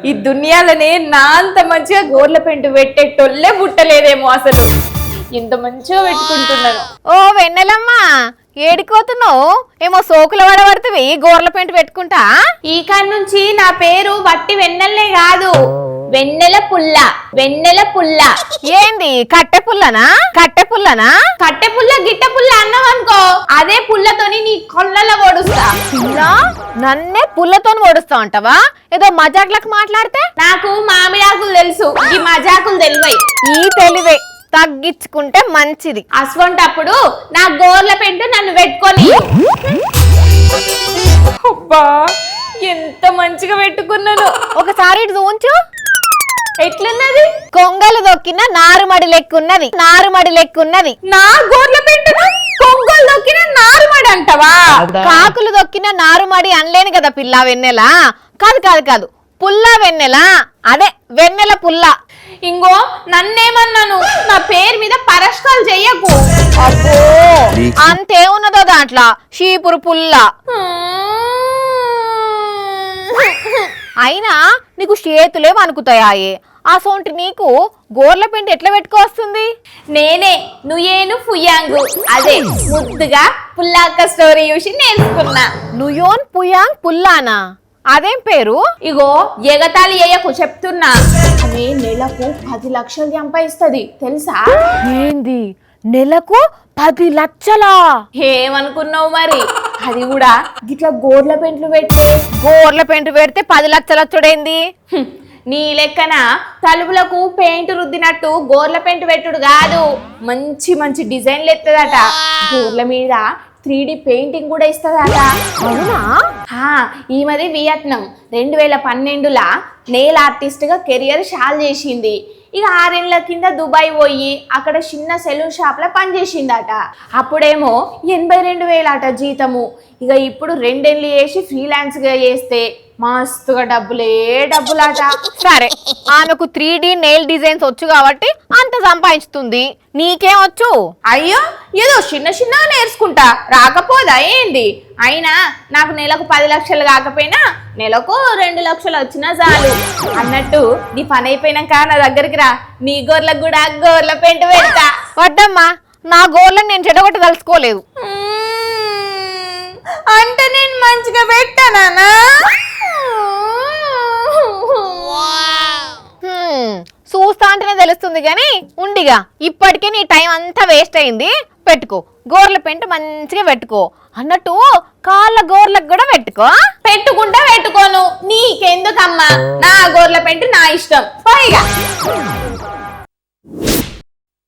ఈ దునియాలనే నా అంత మంచిగా గోర్ల పెంటు పెట్టేటోళ్ళే పుట్టలేదేమో అసలు. ఇంత మంచిగా పెట్టుకుంటున్నాను. ఓ వెన్నెలమ్మా ఏడికోతున్నావు? ఏమో సోకుల పడబడుతుంది గోర్ల పెంట పెట్టుకుంటా. ఈ కాడ నుంచి నా పేరు వట్టి వెన్నెలనే కాదు, వెన్నెల పుల్ల. వెన్నెల పుల్ల. ఏంది కట్టె పుల్లనా? కట్టె పుల్లనా? కట్టె పుల్ల గిట్ట పుల్ల అన్నావు అనుకో, అదే పుల్లతోని నీ కొళ్ళలో ఓడుస్తా. పుల్లా? నన్నే పుల్లతో ఓడుస్తా అంటావా? ఏదో మజాక్లకు మాట్లాడితే. నాకు మామిడాకులు తెలుసు, ఈ మజాకులు తెలివై. ఈ తెలివే తగ్గించుకుంటే మంచిది. అసవంటప్పుడు నా గోర్ల పెంటు నన్ను పెట్టుకొని. అబ్బా ఎంత మంచిగా పెట్టుకున్నాను. ఒకసారి ఇటు చూంచు. ఎట్లున్నది? కొంగలు దొక్కిన నారుమడి లెక్కున్నది. నారుమడి లెక్కున్నది. నా గోర్ల పెంటును కొంగలు దొక్కిన నారుమడి అంటవా? కాకులు దొక్కిన నారుమడి అనలేను కదా పిల్ల వెన్నెల. కాదు కాదు కాదు పుల్ల వెన్నెల. అదే వెన్నెల పుల్ల. ఇంగో నన్నేమన్నాను, నా పేరు మీద పరస్కాలు చెయ్యకు. అబ్బో అంతేమున్నదో దాంట్లో షీపురు పుల్ల. అయినా నీకు చేతులే వణుకుతాయే. ఆ సోంటి నీకు గోర్ల పెంట ఎట్లా పెట్టుకోవస్తుంది? నేనే నుయ్యేను ఫుయాంగు, అదే ముద్దుగా పుల్లాక్క స్టోరీ చూసి నేర్చుకున్నా. నుయోన్ పుయాంగ్ పుల్లానా? అదేం పేరు? ఇగో ఎగతాళి అయ్యకు చెప్తున్నా, అదే నెలకు 10 లక్షలు సంపాదిస్తుంది తెలుసా? ఏంది నెలకు 10 లక్షలా? ఏమనుకున్నావు మరి? అది కూడా గిట్లా గోర్ల పెంట్లు పెట్టి. గోర్ల పెంట పెడితే 10 లక్షలు వచ్చుడేంది? నీ లెక్కన తలుపులకు పెయింట్ రుద్దినట్టు గోర్ల పెయింట్ పెట్టుడు కాదు, మంచి మంచి డిజైన్లు ఎత్తదట. గోర్ల మీద 3D పెయింటింగ్ కూడా ఇస్తుందట. అవునా? ఈమెది వియత్నాం 2012లా నెయిల్ ఆర్టిస్ట్గా కెరియర్ షాల్ చేసింది. ఇక 6 ఏళ్ల కింద దుబాయ్ పోయి అక్కడ చిన్న సెలూన్ షాప్లో పనిచేసిందట. అప్పుడేమో 82,000 అట జీతము. ఇక ఇప్పుడు 2 ఏళ్ళు చేసి ఫ్రీలాన్స్గా చేస్తే మస్తుగా డబ్బులాట. సరే ఆమెకు 3D నెయిల్ డిజైన్స్ వచ్చు కాబట్టి అంత సంపాదిస్తుంది. నీకేం వచ్చు? అయ్యో ఏదో చిన్న చిన్నగా నేర్చుకుంటా, రాకపోదా ఏంది? అయినా నాకు నెలకు 10 లక్షలు కాకపోయినా నెలకు 2 లక్షలు వచ్చినా చాలు అన్నట్టు. నీ పని అయిపోయినాక నా దగ్గరికి రా, నీ గోర్లకు కూడా గోర్ల పెంట పెడతా. వద్దమ్మా, నా గోర్లను నేను చెడగొట్ట తలుసుకోలేదు. అంటే నేను మంచిగా పెట్టానా? చూస్తా అంటేనే తెలుస్తుంది కానీ ఉండిగా. ఇప్పటికే నీ టైం అంతా వేస్ట్ అయింది. పెట్టుకో గోర్ల పెంట మంచిగా పెట్టుకో. అన్నట్టు కాళ్ళ గోర్లకు కూడా పెట్టుకో. పెట్టుకుంటా పెట్టుకోను, నీకెందుకమ్మా? నా గోర్ల పెంట నా ఇష్టం. పైగా